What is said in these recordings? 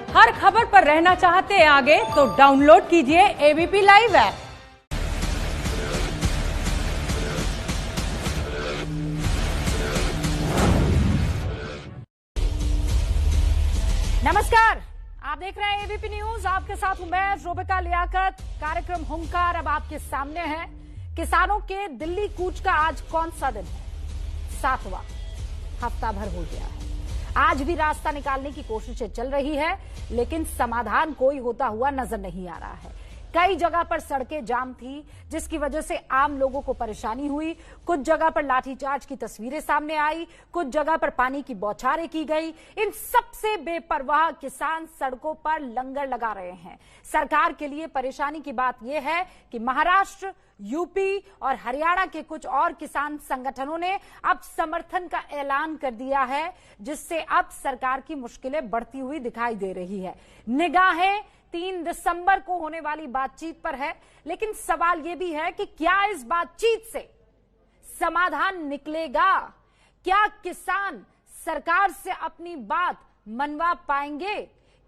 हर खबर पर रहना चाहते हैं आगे तो डाउनलोड कीजिए एबीपी लाइव ऐप। नमस्कार, आप देख रहे हैं एबीपी न्यूज। आपके साथ हूं मैं रोबिका लियाकत। कार्यक्रम हुंकार अब आपके सामने है। किसानों के दिल्ली कूच का आज कौन सा दिन है? 7वां हफ्ता भर हो गया है। आज भी रास्ता निकालने की कोशिशें चल रही है, लेकिन समाधान कोई होता हुआ नजर नहीं आ रहा है। कई जगह पर सड़कें जाम थी, जिसकी वजह से आम लोगों को परेशानी हुई। कुछ जगह पर लाठीचार्ज की तस्वीरें सामने आई, कुछ जगह पर पानी की बौछारें की गई। इन सबसे बेपरवाह किसान सड़कों पर लंगर लगा रहे हैं। सरकार के लिए परेशानी की बात यह है कि महाराष्ट्र, यूपी और हरियाणा के कुछ और किसान संगठनों ने अब समर्थन का ऐलान कर दिया है, जिससे अब सरकार की मुश्किलें बढ़ती हुई दिखाई दे रही है। निगाहें 3 दिसंबर को होने वाली बातचीत पर है, लेकिन सवाल यह भी है कि क्या इस बातचीत से समाधान निकलेगा? क्या किसान सरकार से अपनी बात मनवा पाएंगे?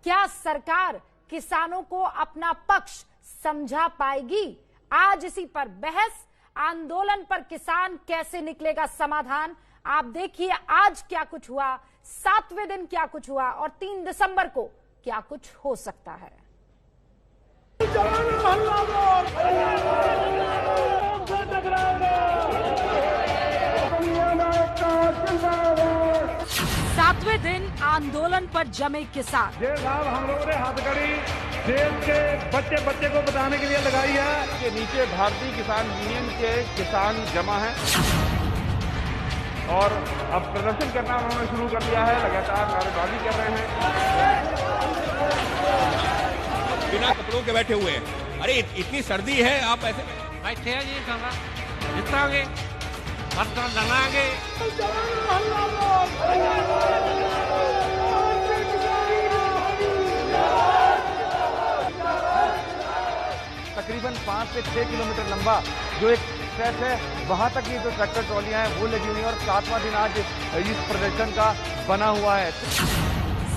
क्या सरकार किसानों को अपना पक्ष समझा पाएगी? आज इसी पर बहस। आंदोलन पर किसान कैसे निकलेगा समाधान? आप देखिए आज क्या कुछ हुआ, 7वें दिन क्या कुछ हुआ और 3 दिसंबर को क्या कुछ हो सकता है। 7वें दिन आंदोलन पर जमे किसान। ये साहब हम लोगों ने हथकड़ी देश के बच्चे बच्चे को बताने के लिए लगाई है कि नीचे भारतीय किसान यूनियन के किसान जमा हैं और अब प्रदर्शन करना उन्होंने शुरू कर दिया है। लगातार नारेबाजी कर रहे हैं, बिना कपड़ों के बैठे हुए हैं। अरे इतनी सर्दी है, आप ऐसे बैठे हैं जी। जितांगे, बर्तन लगाएंगे। तकरीबन 5 से 6 किलोमीटर लंबा जो एक स्ट्रेच है, वहां तक ये जो ट्रैक्टर ट्रॉलियां हैं वो लगी हुई हैं और 7वां दिन आज इस प्रदर्शन का बना हुआ है।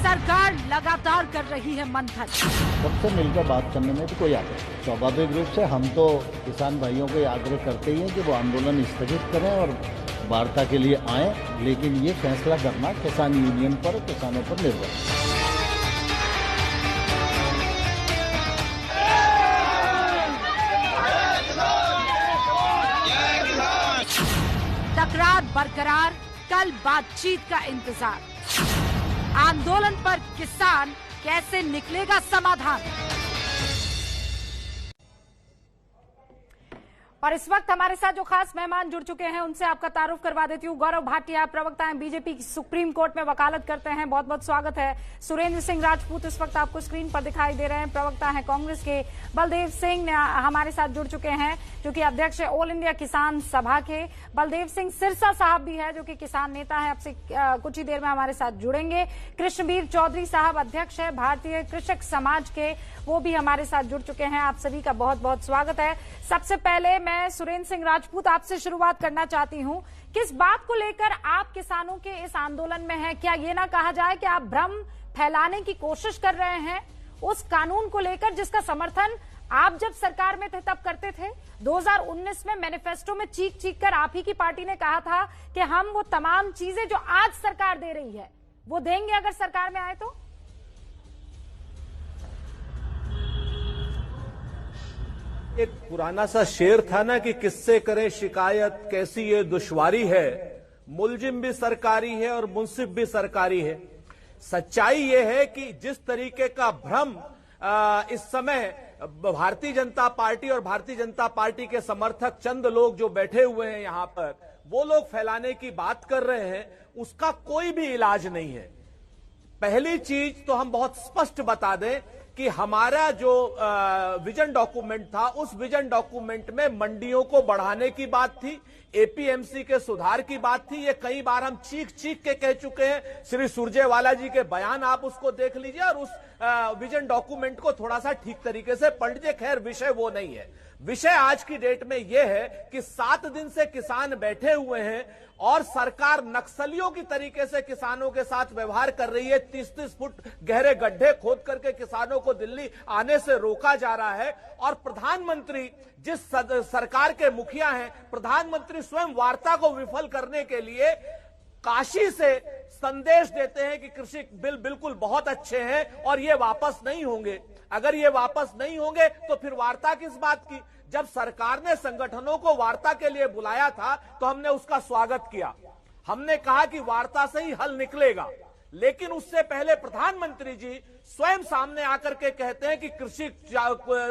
सरकार लगातार कर रही है मंथन। सबसे मिलकर बात करने में तो कोई आग्रह नहीं। स्वाभाविक रूप से हम तो किसान भाइयों को आग्रह करते ही हैं कि वो आंदोलन स्थगित करें और वार्ता के लिए आए, लेकिन ये फैसला करना किसान यूनियन पर, किसानों पर निर्भर है। तकरार बरकरार, कल बातचीत का इंतजार। आंदोलन पर किसान कैसे निकलेगा समाधान? और इस वक्त हमारे साथ जो खास मेहमान जुड़ चुके हैं उनसे आपका तारुफ करवा देती हूँ। गौरव भाटिया, प्रवक्ता हैं, बीजेपी सुप्रीम कोर्ट में वकालत करते हैं, बहुत बहुत स्वागत है। सुरेंद्र सिंह राजपूत इस वक्त आपको स्क्रीन पर दिखाई दे रहे हैं, प्रवक्ता हैं कांग्रेस के। बलदेव सिंह हमारे साथ जुड़ चुके हैं, जो कि अध्यक्ष है ऑल इंडिया किसान सभा के। बलदेव सिंह सिरसा साहब भी है, जो कि किसान नेता है, आपसे कुछ ही देर में हमारे साथ जुड़ेंगे। कृष्णबीर चौधरी साहब अध्यक्ष है भारतीय कृषक समाज के, वो भी हमारे साथ जुड़ चुके हैं। आप सभी का बहुत बहुत स्वागत है। सबसे पहले मैं सुरेंद्र सिंह राजपूत आपसे शुरुआत करना चाहती हूं। किस बात को लेकर आप किसानों के इस आंदोलन में हैं? क्या ये ना कहा जाए कि आप भ्रम फैलाने की कोशिश कर रहे हैं उस कानून को लेकर जिसका समर्थन आप जब सरकार में थे तब करते थे? 2019 में मैनिफेस्टो में चीख चीख कर आप ही की पार्टी ने कहा था कि हम वो तमाम चीजें जो आज सरकार दे रही है वो देंगे अगर सरकार में आए तो। एक पुराना सा शेर था ना कि किससे करें शिकायत, कैसी ये दुश्वारी है। मुलजिम भी सरकारी है और मुंसिफ भी सरकारी है। सच्चाई ये है कि जिस तरीके का भ्रम इस समय भारतीय जनता पार्टी और भारतीय जनता पार्टी के समर्थक चंद लोग जो बैठे हुए हैं यहां पर, वो लोग फैलाने की बात कर रहे हैं, उसका कोई भी इलाज नहीं है। पहली चीज तो हम बहुत स्पष्ट बता दें कि हमारा जो विजन डॉक्यूमेंट था, उस विजन डॉक्यूमेंट में मंडियों को बढ़ाने की बात थी, एपीएमसी के सुधार की बात थी। ये कई बार हम चीख चीख के कह चुके हैं। श्री सुरजेवाला जी के बयान आप उसको देख लीजिए और उस विजन डॉक्यूमेंट को थोड़ा सा ठीक तरीके से पढ़ लीजिए। खैर, विषय वो नहीं है। विषय आज की डेट में यह है कि 7 दिन से किसान बैठे हुए हैं और सरकार नक्सलियों की तरीके से किसानों के साथ व्यवहार कर रही है। 30-30 फुट गहरे गड्ढे खोद करके किसानों को दिल्ली आने से रोका जा रहा है। और प्रधानमंत्री, जिस सरकार के मुखिया हैं, प्रधानमंत्री स्वयं वार्ता को विफल करने के लिए काशी से संदेश देते हैं कि कृषि बिल बिल्कुल बहुत अच्छे हैं और ये वापस नहीं होंगे। अगर ये वापस नहीं होंगे तो फिर वार्ता किस बात की? जब सरकार ने संगठनों को वार्ता के लिए बुलाया था तो हमने उसका स्वागत किया। हमने कहा कि वार्ता से ही हल निकलेगा, लेकिन उससे पहले प्रधानमंत्री जी स्वयं सामने आकर के कहते हैं कि कृषि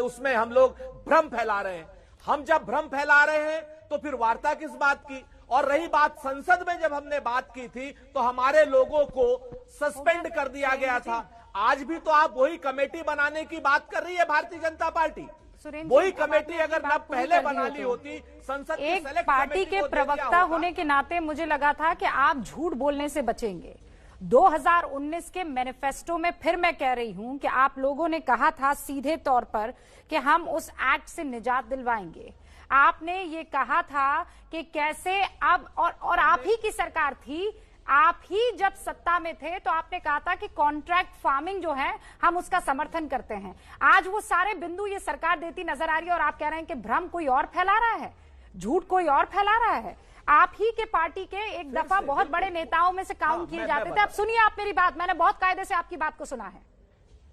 उसमें हम लोग भ्रम फैला रहे हैं। हम जब भ्रम फैला रहे हैं तो फिर वार्ता किस बात की? और रही बात संसद में, जब हमने बात की थी तो हमारे लोगों को सस्पेंड कर दिया गया था। आज भी तो आप वही कमेटी बनाने की बात कर रही है भारतीय जनता पार्टी। वही कमेटी अगर न पहले बना ली होती, संसद की एक सेलेक्ट पार्टी के प्रवक्ता होने के नाते मुझे लगा था कि आप झूठ बोलने से बचेंगे। 2019 के मैनिफेस्टो में फिर मैं कह रही हूं कि आप लोगों ने कहा था सीधे तौर पर कि हम उस एक्ट से निजात दिलवाएंगे। आपने ये कहा था कि कैसे अब और आप ही की सरकार थी, आप ही जब सत्ता में थे तो आपने कहा था कि कॉन्ट्रैक्ट फार्मिंग जो है हम उसका समर्थन करते हैं। आज वो सारे बिंदु ये सरकार देती नजर आ रही है और आप कह रहे हैं कि भ्रम कोई और फैला रहा है, झूठ कोई और फैला रहा है। आप ही के पार्टी के एक दफा बहुत बड़े नेताओं में से काउंट किए जाते थे। अब सुनिए आप मेरी बात, मैंने बहुत कायदे से आपकी बात को सुना है,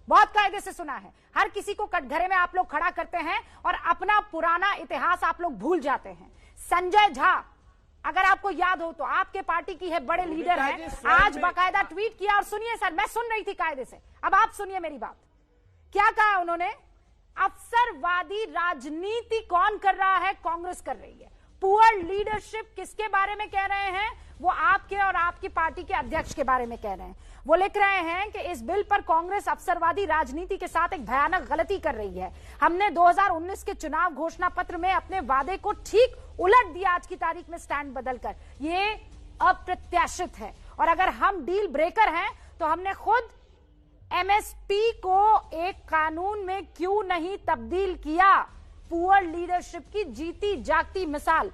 बहुत कायदे से सुना है। हर किसी को कटघरे में आप लोग खड़ा करते हैं और अपना पुराना इतिहास आप लोग भूल जाते हैं। संजय झा, अगर आपको याद हो तो आपके पार्टी की है, बड़े लीडर हैं, आज बाकायदा ट्वीट किया। और सुनिए सर, मैं सुन रही थी कायदे से, अब आप सुनिए मेरी बात। क्या कहा उन्होंने? अवसरवादी राजनीति कौन कर रहा है? कांग्रेस कर रही है। पुअर लीडरशिप किसके बारे में कह रहे हैं? वो आपके और आपकी पार्टी के अध्यक्ष के बारे में कह रहे हैं। वो लिख रहे हैं कि इस बिल पर कांग्रेस अवसरवादी राजनीति के साथ एक भयानक गलती कर रही है। हमने 2019 के चुनाव घोषणा पत्र में अपने वादे को ठीक उलट दिया, आज की तारीख में स्टैंड बदलकर। ये अप्रत्याशित है और अगर हम डील ब्रेकर हैं तो हमने खुद एमएसपी को एक कानून में क्यों नहीं तब्दील किया? पुअर लीडरशिप की जीती जागती मिसाल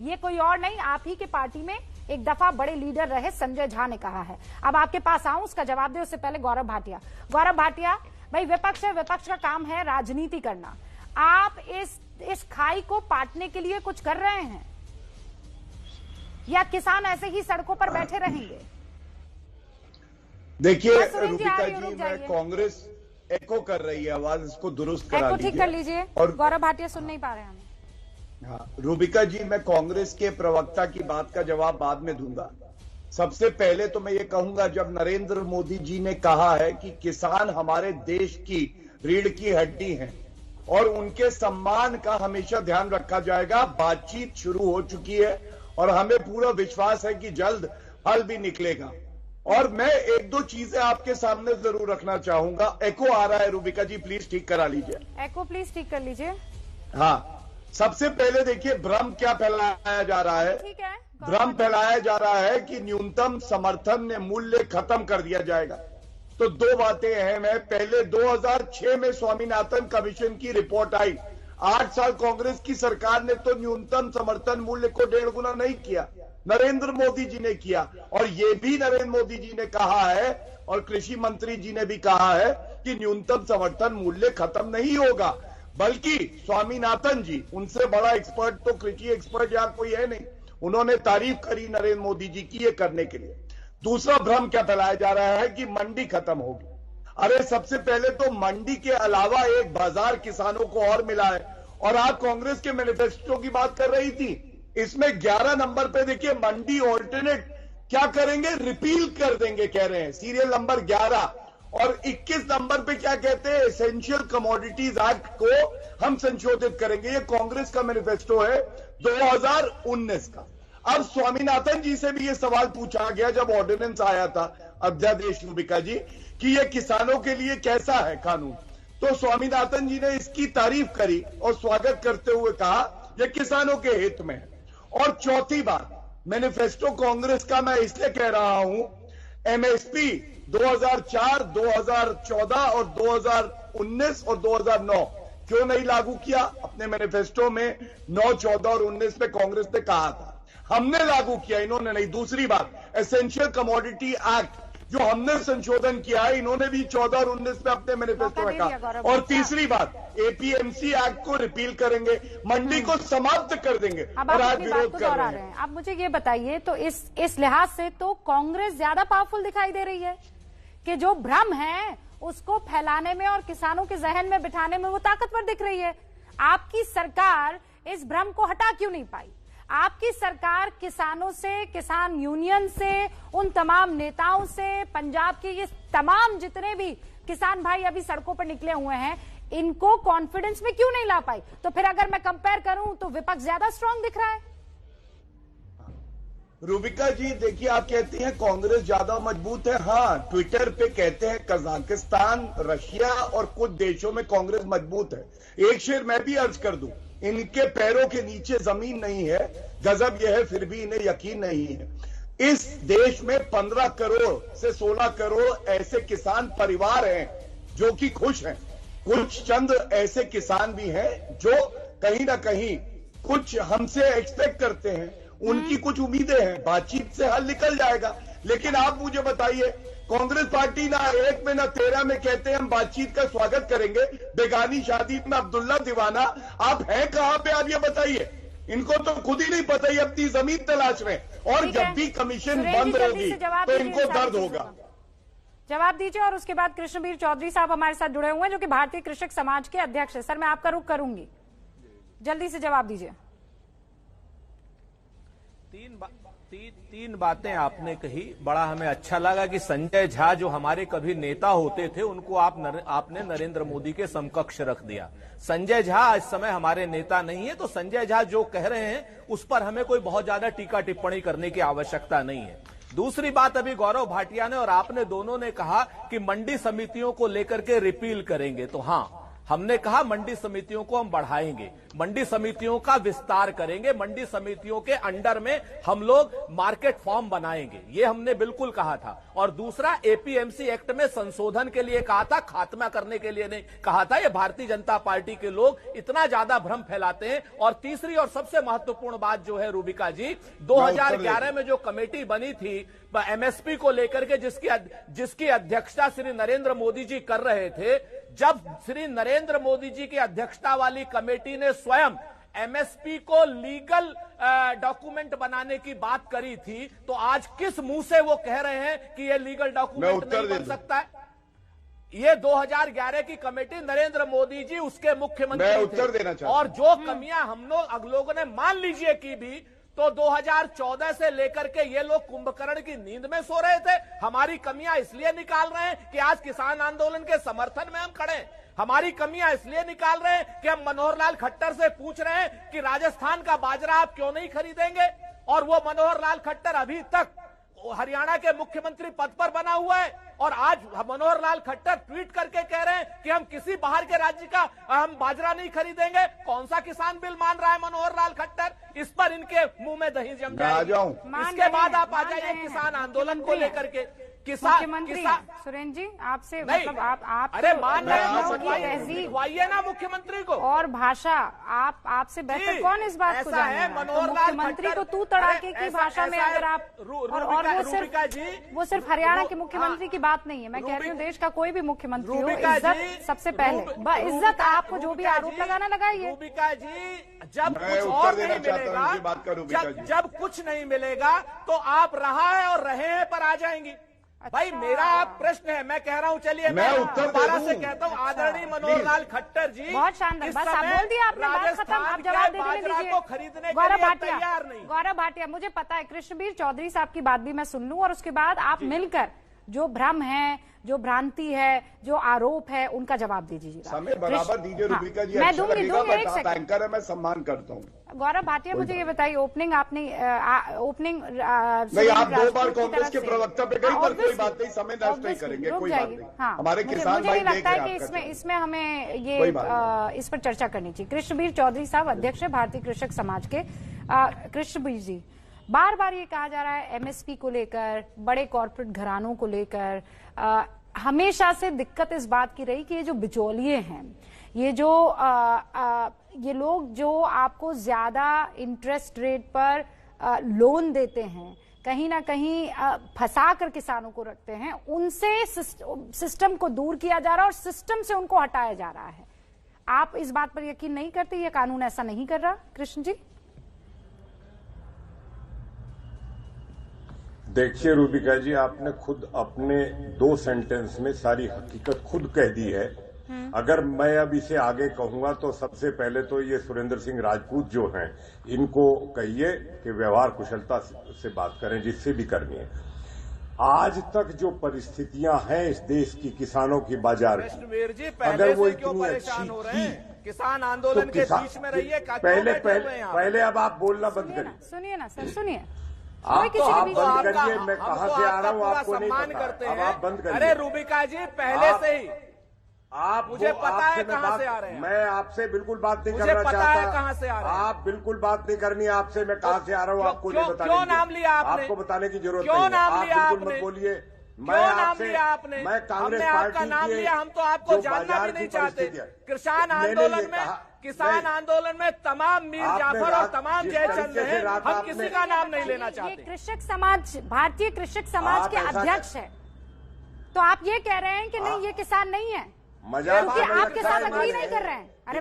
ये कोई और नहीं, आप ही के पार्टी में एक दफा बड़े लीडर रहे संजय झा ने कहा है। अब आपके पास आऊं, उसका जवाब दे उससे पहले गौरव भाटिया। गौरव भाटिया, भाई विपक्ष है, विपक्ष का काम है राजनीति करना। आप इस खाई को पाटने के लिए कुछ कर रहे हैं या किसान ऐसे ही सड़कों पर बैठे रहेंगे? देखिए रूबिका जी, मैं कांग्रेस एको कर रही है, आवाज इसको दुरुस्त करा लीजिए, ठीक कर लीजिए। और गौरव भाटिया सुन नहीं पा रहे हैं। हाँ रूबिका जी, मैं कांग्रेस के प्रवक्ता की बात का जवाब बाद में दूंगा। सबसे पहले तो मैं ये कहूंगा, जब नरेंद्र मोदी जी ने कहा है कि किसान हमारे देश की रीढ़ की हड्डी हैं और उनके सम्मान का हमेशा ध्यान रखा जाएगा, बातचीत शुरू हो चुकी है और हमें पूरा विश्वास है कि जल्द हल भी निकलेगा। और मैं एक दो चीजें आपके सामने जरूर रखना चाहूंगा। एको आ रहा है रूबिका जी, प्लीज ठीक करा लीजिए। एको प्लीज ठीक कर लीजिए। हाँ, सबसे पहले देखिए भ्रम क्या फैलाया जा रहा है। ठीक है, भ्रम फैलाया जा रहा है कि न्यूनतम समर्थन मूल्य खत्म कर दिया जाएगा। तो दो बातें अहम है। पहले 2006 में स्वामीनाथन कमीशन की रिपोर्ट आई। 8 साल कांग्रेस की सरकार ने तो न्यूनतम समर्थन मूल्य को 1.5 गुना नहीं किया, नरेंद्र मोदी जी ने किया। और यह भी नरेंद्र मोदी जी ने कहा है और कृषि मंत्री जी ने भी कहा है कि न्यूनतम समर्थन मूल्य खत्म नहीं होगा, बल्कि स्वामीनाथन जी, उनसे बड़ा एक्सपर्ट तो कृषि एक्सपर्ट यहां कोई है नहीं, उन्होंने तारीफ करी नरेंद्र मोदी जी की ये करने के लिए। दूसरा भ्रम क्या फैलाया जा रहा है कि मंडी खत्म होगी। अरे सबसे पहले तो मंडी के अलावा एक बाजार किसानों को और मिला है। और आप कांग्रेस के मैनिफेस्टो की बात कर रही थी, इसमें 11 नंबर पे देखिए मंडी ऑल्टरनेट क्या करेंगे, रिपील कर देंगे कह रहे हैं, सीरियल नंबर 11। और 21 नंबर पे क्या कहते हैं, एसेंशियल कमोडिटीज एक्ट को हम संशोधित करेंगे। ये कांग्रेस का मैनिफेस्टो है 2019 का। अब स्वामीनाथन जी से भी ये सवाल पूछा गया जब ऑर्डिनेंस आया था, अध्यादेश रूबिका जी, कि ये किसानों के लिए कैसा है कानून। तो स्वामीनाथन जी ने इसकी तारीफ करी और स्वागत करते हुए कहा यह किसानों के हित में है। और चौथी बात, मैनिफेस्टो कांग्रेस का मैं इसलिए कह रहा हूं, एमएसपी 2004, 2014 और 2019 और 2009 क्यों नहीं लागू किया? अपने मैनिफेस्टो में 9, 14 और 19 में कांग्रेस ने कहा था, हमने लागू किया, इन्होंने नहीं। दूसरी बात, एसेंशियल कमोडिटी एक्ट जो हमने संशोधन किया है, इन्होंने भी 14 और 19 में अपने मैनिफेस्टो में कहा। और तीसरी बात, एपीएमसी एक्ट को रिपील करेंगे, मंडी को समाप्त कर देंगे। अब और आप आज अपनी बात विरोध को कर दोहरा रहे रहे हैं। हैं। अब मुझे ये बताइए, तो इस लिहाज से तो कांग्रेस ज्यादा पावरफुल दिखाई दे रही है कि जो भ्रम है उसको फैलाने में और किसानों के जहन में बिठाने में वो ताकतवर दिख रही है। आपकी सरकार इस भ्रम को हटा क्यों नहीं पाई? आपकी सरकार किसानों से, किसान यूनियन से, उन तमाम नेताओं से, पंजाब के ये तमाम जितने भी किसान भाई अभी सड़कों पर निकले हुए हैं, इनको कॉन्फिडेंस में क्यों नहीं ला पाई? तो फिर अगर मैं कंपेयर करूं तो विपक्ष ज्यादा स्ट्रांग दिख रहा है। रूबिका जी, देखिए, आप कहती हैं कांग्रेस ज्यादा मजबूत है। हाँ, ट्विटर पे कहते हैं कजाकिस्तान, रशिया और कुछ देशों में कांग्रेस मजबूत है। एक शेर मैं भी अर्ज कर दूं, इनके पैरों के नीचे जमीन नहीं है। गजब यह है फिर भी इन्हें यकीन नहीं है। इस देश में 15 करोड़ से 16 करोड़ ऐसे किसान परिवार हैं जो कि खुश हैं। कुछ चंद ऐसे किसान भी हैं जो कहीं ना कहीं कुछ हमसे एक्सपेक्ट करते हैं, उनकी कुछ उम्मीदें हैं, बातचीत से हल निकल जाएगा। लेकिन आप मुझे बताइए, कांग्रेस पार्टी ना 1 में ना 13 में कहते हैं हम बातचीत का स्वागत करेंगे, बेगानी शादी में अब्दुल्ला दीवाना, आप हैं कहां पे? आप ये बताइए। इनको तो खुद ही नहीं पता, ही अपनी जमीन तलाश रहे। और जब भी कमीशन बंद होगी तो इनको दर्द होगा। जवाब दीजिए। और उसके बाद कृष्णबीर चौधरी साहब हमारे साथ जुड़े हुए हैं, जो कि भारतीय कृषक समाज के अध्यक्ष है। सर, मैं आपका रुख करूंगी, जल्दी से जवाब दीजिए। तीन बातें आपने कही, बड़ा हमें अच्छा लगा कि संजय झा जो हमारे कभी नेता होते थे उनको आपने नरेंद्र मोदी के समकक्ष रख दिया। संजय झा इस समय हमारे नेता नहीं है, तो संजय झा जो कह रहे हैं उस पर हमें कोई बहुत ज्यादा टीका टिप्पणी करने की आवश्यकता नहीं है। दूसरी बात, अभी गौरव भाटिया ने और आपने दोनों ने कहा कि मंडी समितियों को लेकर के रिपील करेंगे, तो हाँ, हमने कहा मंडी समितियों को हम बढ़ाएंगे, मंडी समितियों का विस्तार करेंगे, मंडी समितियों के अंडर में हम लोग मार्केट फॉर्म बनाएंगे, ये हमने बिल्कुल कहा था। और दूसरा, एपीएमसी एक्ट में संशोधन के लिए कहा था, खात्मा करने के लिए नहीं कहा था। ये भारतीय जनता पार्टी के लोग इतना ज्यादा भ्रम फैलाते हैं। और तीसरी और सबसे महत्वपूर्ण बात जो है रूबिका जी, 2011 में जो कमेटी बनी थी एमएसपी को लेकर के, जिसकी अध्यक्षता श्री नरेंद्र मोदी जी कर रहे थे, जब श्री नरेंद्र मोदी जी की अध्यक्षता वाली कमेटी ने स्वयं एमएसपी को लीगल डॉक्यूमेंट बनाने की बात करी थी, तो आज किस मुंह से वो कह रहे हैं कि ये लीगल डॉक्यूमेंट नहीं बन सकता है? ये 2011 की कमेटी, नरेंद्र मोदी जी उसके मुख्यमंत्री थे। उत्तर देना चाहता और जो कमियां हम लोगों ने मान लीजिए की भी, तो 2014 से लेकर के ये लोग कुंभकर्ण की नींद में सो रहे थे। हमारी कमियां इसलिए निकाल रहे हैं कि आज किसान आंदोलन के समर्थन में हम खड़े हैं। हमारी कमियां इसलिए निकाल रहे हैं कि हम मनोहर लाल खट्टर से पूछ रहे हैं कि राजस्थान का बाजरा आप क्यों नहीं खरीदेंगे, और वो मनोहर लाल खट्टर अभी तक हरियाणा के मुख्यमंत्री पद पर बना हुआ है। और आज मनोहर लाल खट्टर ट्वीट करके कह रहे हैं कि हम किसी बाहर के राज्य का हम बाजरा नहीं खरीदेंगे। कौन सा किसान बिल मान रहा है मनोहर लाल खट्टर? इस पर इनके मुंह में दही जम जाएगी। इसके बाद आप आ जाइए किसान आंदोलन को लेकर के। मुख्यमंत्री सुरेंद्र जी, आपसे मतलब आप अरे मान रहे तहजीब ना मुख्यमंत्री को और भाषा, आपसे बेहतर कौन इस बात को जानेगा? तो मुख्यमंत्री को तू तड़ाके की भाषा में अगर आप, और वो सिर्फ हरियाणा के मुख्यमंत्री की बात नहीं है, मैं कह रही हूँ देश का कोई भी मुख्यमंत्री हो, इज्जत सबसे पहले। इज्जत आपको जो भी आरोप लगाना लगाइए। रूबिका जी, जब कुछ और नहीं मिलेगा, जब कुछ नहीं मिलेगा तो आप रहा है और रहे हैं पर आ जाएंगी। भाई मेरा आप प्रश्न है, मैं कह रहा हूँ, चलिए मैं दोबारा से कहता हूँ, आदरणीय मनोहर लाल खट्टर जी, बहुत शानदार, बस आप बोल दिया आपने, बात खत्म। आप जवाब देने दीजिए। गौरव भाटिया, मुझे पता है कृष्णबीर चौधरी साहब की बात भी मैं सुन लूं और उसके बाद आप मिलकर जो भ्रम है, जो भ्रांति है, जो आरोप है, उनका जवाब दीजिएगा। समय बराबर दीजिए रूबिका जी, मैं अच्छा लगेगा, दूंगी एक आप सेकंड। एंकर है, मैं सम्मान करता हूँ। गौरव भाटिया, मुझे ये बताइए, ओपनिंग आपने नहीं, आप 2 बार कांग्रेस के प्रवक्ता पे गई, पर कोई बात नहीं, समय नष्ट नहीं करेंगे, कोई बात नहीं। हमारे किसान भाई देख रहे हैं कि इसमें हमें ये इस पर चर्चा करनी चाहिए। कृष्णबीर चौधरी साहब अध्यक्ष है भारतीय कृषक समाज के। कृष्णबीर जी, बार बार ये कहा जा रहा है एमएसपी को लेकर, बड़े कॉर्पोरेट घरानों को लेकर, हमेशा से दिक्कत इस बात की रही कि ये जो बिचौलिए हैं, ये जो ये लोग जो आपको ज्यादा इंटरेस्ट रेट पर लोन देते हैं, कहीं ना कहीं फंसा कर किसानों को रखते हैं, उनसे सिस्टम को दूर किया जा रहा है और सिस्टम से उनको हटाया जा रहा है। आप इस बात पर यकीन नहीं करते? ये कानून ऐसा नहीं कर रहा? कृष्ण जी, देखिए रूबिका जी, आपने खुद अपने 2 सेंटेंस में सारी हकीकत खुद कह दी है। अगर मैं अब इसे आगे कहूंगा तो सबसे पहले तो ये सुरेंद्र सिंह राजपूत जो हैं, इनको कहिए कि व्यवहार कुशलता से बात करें, जिससे भी करनी है। आज तक जो परिस्थितियां हैं इस देश की किसानों की बाजार की, अगर वो इतनी अच्छी थी, किसान आंदोलन के बीच में रहिए, पहले अब आप बोलना बंद करिए। सुनिए ना सर, सुनिए। आप बंद करिए, मैं कहां से आ रहा हूं आपको नहीं पता। अब आप बंद करिए। अरे रूबिका जी, पहले से ही आप, मुझे पता है कहां से आ रहे हैं। मैं आपसे बिल्कुल बात नहीं करना चाहता। मुझे पता है कहां से आ रहे हैं। आप बिल्कुल बात नहीं करनी आपसे, मैं कहां से आ रहा हूं आपको नहीं बताने। क्यों नाम लिया आपने? आपको बताने की जरूरत क्यों नहीं है। नाम लिया आप आपने? बिल्कुल मत बोलिए। क्यों नाम लिया आपने? मैं कांग्रेस हमने पार्टी आपका नाम लिया, हम तो आपको जानना भी नहीं चाहते। किसान आंदोलन में, किसान आंदोलन में तमाम मीर जाफर और तमाम जयचंद हैं, हम किसी का नाम नहीं लेना चाहते। ये कृषक समाज, भारतीय कृषक समाज के अध्यक्ष है, तो आप ये कह रहे हैं कि नहीं, ये किसान नहीं है, क्योंकि आपके साथ अग्री नहीं कर रहे हैं। अरे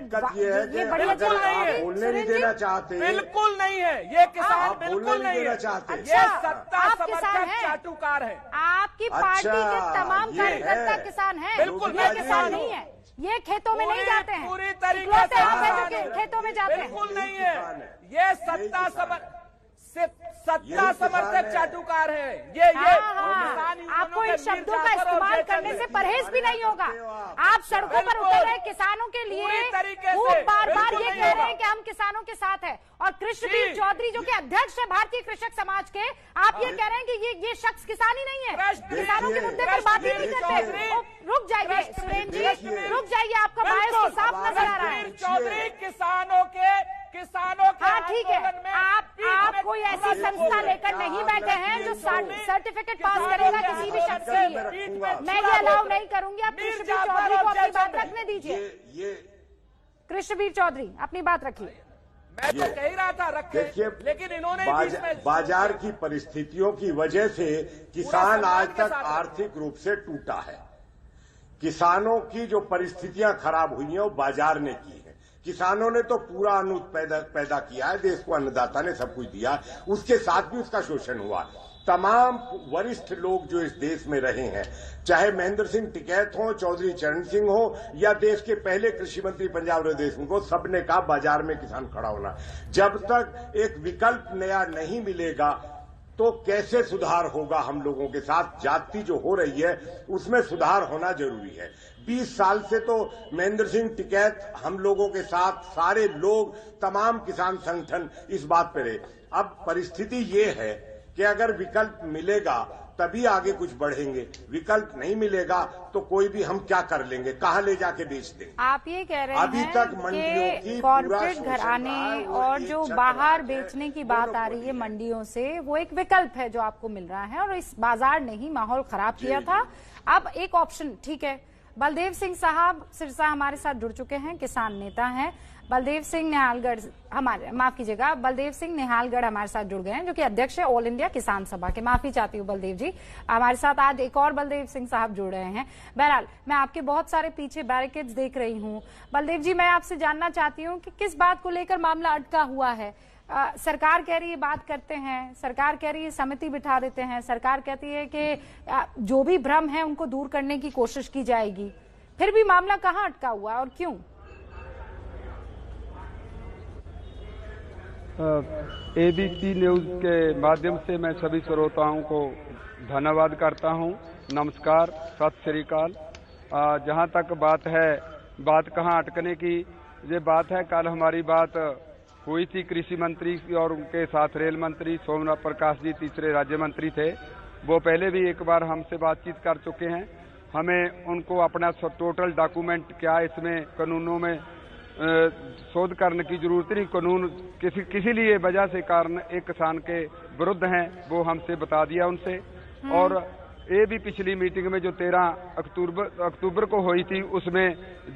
ये बढ़िया चल रही है, बोलने नहीं देना चाहते। बिल्कुल नहीं है, ये किसान बिल्कुल नहीं है। ये सत्ता समर्थक चाटुकार है। आपकी पार्टी के तमाम कार्यकर्ता किसान हैं, बिल्कुल ये किसान नहीं है। ये खेतों में नहीं जाते हैं, पूरी तरीके से आप हैं जो खेतों में जाते हैं। बिल्कुल नहीं है, ये सत्ता समर्थक चाटुकार है। ये आपको इन शब्दों का इस्तेमाल करने से परहेज भी नहीं होगा। आप सड़कों पर उतर रहे किसानों के लिए खूब बार ये कह रहे हैं कि हम किसानों के साथ हैं, और कृष्णबीर चौधरी जो कि अध्यक्ष है भारतीय कृषक समाज के, आप ये कह रहे हैं कि ये शख्स किसान ही नहीं है, किसानों के मुद्दे पर बात ही नहीं करते। रुक जाइए सुरेंद्र जी, रुक जाइए, आपका बायस साफ नजर आ रहा है। चौधरी किसानों के हाँ ठीक है, आप कोई ऐसी संस्था लेकर नहीं बैठे हैं जो सर्टिफिकेट पास करेगा किसी भी शख्स के लिए। मैं ये अलाउ नहीं करूंगी। आप कृष्णबीर चौधरी को अपनी बात रखने दीजिए। कृष्णबीर चौधरी, अपनी बात रखिए। मैं तो कह ही रहा था रखे, लेकिन इन्होंने बाजार की परिस्थितियों की वजह से किसान आज तक आर्थिक रूप से टूटा है। किसानों की जो परिस्थितियां खराब हुई हैं वो बाजार ने की है। किसानों ने तो पूरा अन्न पैदा किया है, देश को अन्नदाता ने सब कुछ दिया, उसके साथ भी उसका शोषण हुआ। तमाम वरिष्ठ लोग जो इस देश में रहे हैं, चाहे महेंद्र सिंह टिकैत हो, चौधरी चरण सिंह हो, या देश के पहले कृषि मंत्री पंजाब देशमुख हो, सबने कहा बाजार में किसान खड़ा होना। जब तक एक विकल्प नया नहीं मिलेगा तो कैसे सुधार होगा हम लोगों के साथ? जाति जो हो रही है उसमें सुधार होना जरूरी है। 20 साल से तो महेंद्र सिंह टिकैत हम लोगों के साथ, सारे लोग, तमाम किसान संगठन इस बात पर रहे। अब परिस्थिति ये है कि अगर विकल्प मिलेगा तभी आगे कुछ बढ़ेंगे, विकल्प नहीं मिलेगा तो कोई भी हम क्या कर लेंगे, कहां ले जाके बेच देंगे। आप ये कह रहे अभी हैं तक मंडियों की कॉर्पोरेट घराने और जो बाहर बेचने की बात आ रही है मंडियों से, वो एक विकल्प है जो आपको मिल रहा है, और इस बाजार ने ही माहौल खराब किया था। अब एक ऑप्शन, ठीक है, बलदेव सिंह साहब सिरसा हमारे साथ जुड़ चुके हैं, किसान नेता हैं। बलदेव सिंह निहालगढ़, माफ कीजिएगा, बलदेव सिंह निहालगढ़ हमारे साथ जुड़ गए हैं, जो कि अध्यक्ष है ऑल इंडिया किसान सभा के। माफी चाहती हूँ बलदेव जी, हमारे साथ आज एक और बलदेव सिंह साहब जुड़ रहे हैं। बहरहाल, मैं आपके बहुत सारे पीछे बैरिकेड्स देख रही हूँ। बलदेव जी, मैं आपसे जानना चाहती हूँ कि किस बात को लेकर मामला अटका हुआ है? सरकार कह रही है बात करते हैं, सरकार कह रही है समिति बिठा देते हैं, सरकार कहती है कि जो भी भ्रम है उनको दूर करने की कोशिश की जाएगी, फिर भी मामला कहाँ अटका हुआ है और क्यों? एबीपी न्यूज के माध्यम से मैं सभी श्रोताओं को धन्यवाद करता हूं। नमस्कार, सत श्री अकाल। जहाँ तक बात है, बात कहाँ अटकने की, ये बात है कल हमारी बात हुई थी कृषि मंत्री और उनके साथ रेल मंत्री सोमनाथ प्रकाश जी तीसरे राज्य मंत्री थे। वो पहले भी एक बार हमसे बातचीत कर चुके हैं। हमें उनको अपना टोटल डॉक्यूमेंट क्या इसमें कानूनों में शोध करने की जरूरत नहीं। कानून किसी लिए वजह से कारण एक किसान के विरुद्ध हैं, वो हमसे बता दिया उनसे। और ये भी पिछली मीटिंग में जो 13 अक्टूबर को हुई थी उसमें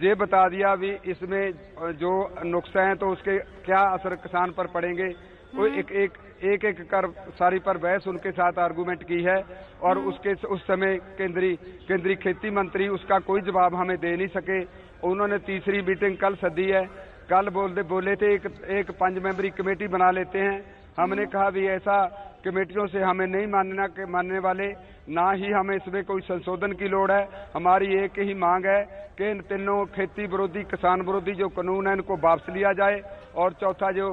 ये बता दिया भी इसमें जो नुकसान हैं तो उसके क्या असर किसान पर पड़ेंगे। वो एक कर सारी पर बहस उनके साथ आर्गूमेंट की है और उस समय केंद्रीय खेती मंत्री उसका कोई जवाब हमें दे नहीं सके। उन्होंने तीसरी मीटिंग कल सदी है। कल बोले थे एक 5 मेंबरी कमेटी बना लेते हैं। हमने कहा भी ऐसा कमेटियों से हमें नहीं मानने वाले, ना ही हमें इसमें कोई संशोधन की लोड़ है। हमारी एक ही मांग है कि इन तीनों खेती विरोधी किसान विरोधी जो कानून है इनको वापस लिया जाए और चौथा जो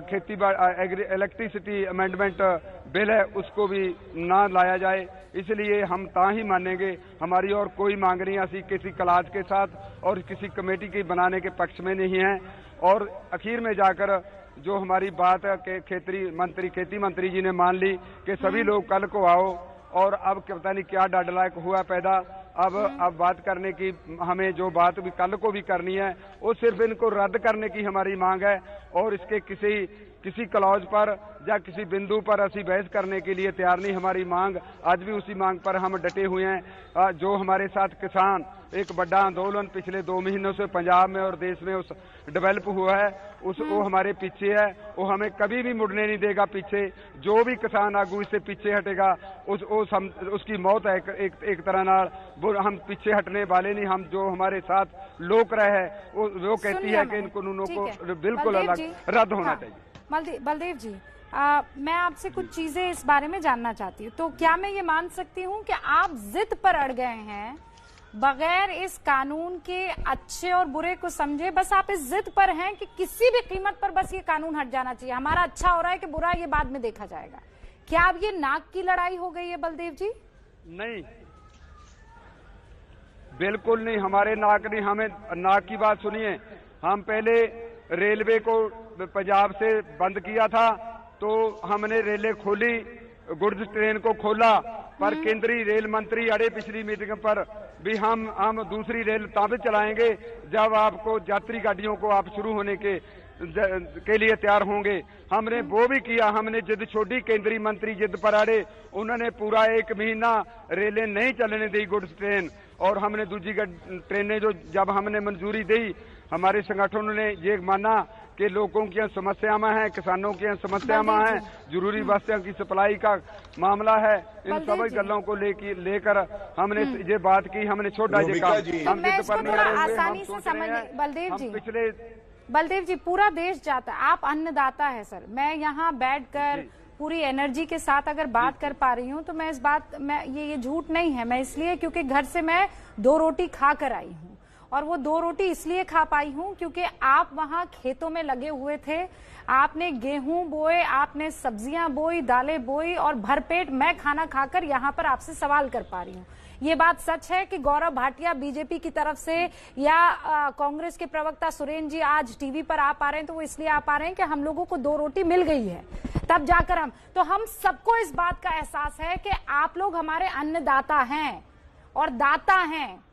खेती इलेक्ट्रिसिटी अमेंडमेंट बिल है उसको भी ना लाया जाए। इसलिए हम ता ही मानेंगे, हमारी और कोई मांग नहीं। असी किसी क्लास के साथ और किसी कमेटी के बनाने के पक्ष में नहीं है। और आखिर में जाकर जो हमारी बात है कि खेती मंत्री जी ने मान ली कि सभी लोग कल को आओ, और अब पता नहीं क्या डाडलायक हुआ पैदा। अब बात करने की हमें जो बात भी कल को भी करनी है वो सिर्फ इनको रद्द करने की हमारी मांग है और इसके किसी क्लॉज पर या किसी बिंदु पर असी बहस करने के लिए तैयार नहीं। हमारी मांग आज भी उसी मांग पर हम डटे हुए हैं। जो हमारे साथ किसान एक बड़ा आंदोलन पिछले 2 महीनों से पंजाब में और देश में उस डेवलप हुआ है वो हमारे पीछे है। वो हमें कभी भी मुड़ने नहीं देगा पीछे। जो भी किसान आगू इससे पीछे हटेगा उसकी मौत है एक तरह नाल। हम पीछे हटने वाले नहीं। हम जो हमारे साथ लोक रहे वो कहती है कि इन कानूनों को बिल्कुल अलग रद्द होना चाहिए। बलदेव जी, मैं आपसे कुछ चीजें इस बारे में जानना चाहती हूँ। तो क्या मैं ये मान सकती हूँ कि आप जिद पर अड़ गए हैं बगैर इस कानून के अच्छे और बुरे को समझे? बस आप इस जिद पर हैं कि किसी भी कीमत पर बस ये कानून हट जाना चाहिए, हमारा अच्छा हो रहा है कि बुरा ये बाद में देखा जाएगा। क्या अब ये नाक की लड़ाई हो गई है बलदेव जी? नहीं, बिल्कुल नहीं। हमारे नाक नहीं। हमें नाक की बात सुनिए। हम पहले रेलवे को पंजाब से बंद किया था तो हमने रेलें खोली, गुड्स ट्रेन को खोला, पर केंद्रीय रेल मंत्री अड़े पिछली मीटिंग पर भी हम दूसरी रेल तब चलाएंगे जब आपको यात्री गाड़ियों को आप शुरू होने के लिए तैयार होंगे। हमने वो भी किया। हमने जिद छोड़ी, केंद्रीय मंत्री जिद पर अड़े। उन्होंने पूरा 1 महीना रेलें नहीं चलने दी गुड्स ट्रेन, और हमने दूसरी ट्रेनें जो जब हमने मंजूरी दी, हमारे संगठनों ने ये माना कि लोगों की समस्याएं हैं, किसानों की समस्याएं हैं, जरूरी वस्तुओं की सप्लाई का मामला है। इन सभी गलों को लेकर हमने ये बात की। हमने छोड़ा ये काम। हम जिद पर नहीं अड़े हुए। बलदेव जी, पूरा देश जाता है, आप अन्नदाता है सर। मैं यहाँ बैठकर पूरी एनर्जी के साथ अगर बात कर पा रही हूँ तो मैं ये झूठ नहीं है। मैं इसलिए क्योंकि घर से मैं 2 रोटी खा कर आई हूँ, और वो 2 रोटी इसलिए खा पाई हूँ क्योंकि आप वहां खेतों में लगे हुए थे। आपने गेहूं बोए, आपने सब्जियां बोई, दालें बोई, और भरपेट मैं खाना खाकर यहाँ पर आपसे सवाल कर पा रही हूँ। ये बात सच है कि गौरव भाटिया बीजेपी की तरफ से या कांग्रेस के प्रवक्ता सुरेंद्र जी आज टीवी पर आ पा रहे हैं तो वो इसलिए आ पा रहे हैं कि हम लोगों को 2 रोटी मिल गई है, तब जाकर हम सबको इस बात का एहसास है कि आप लोग हमारे अन्नदाता हैं और दाता हैं।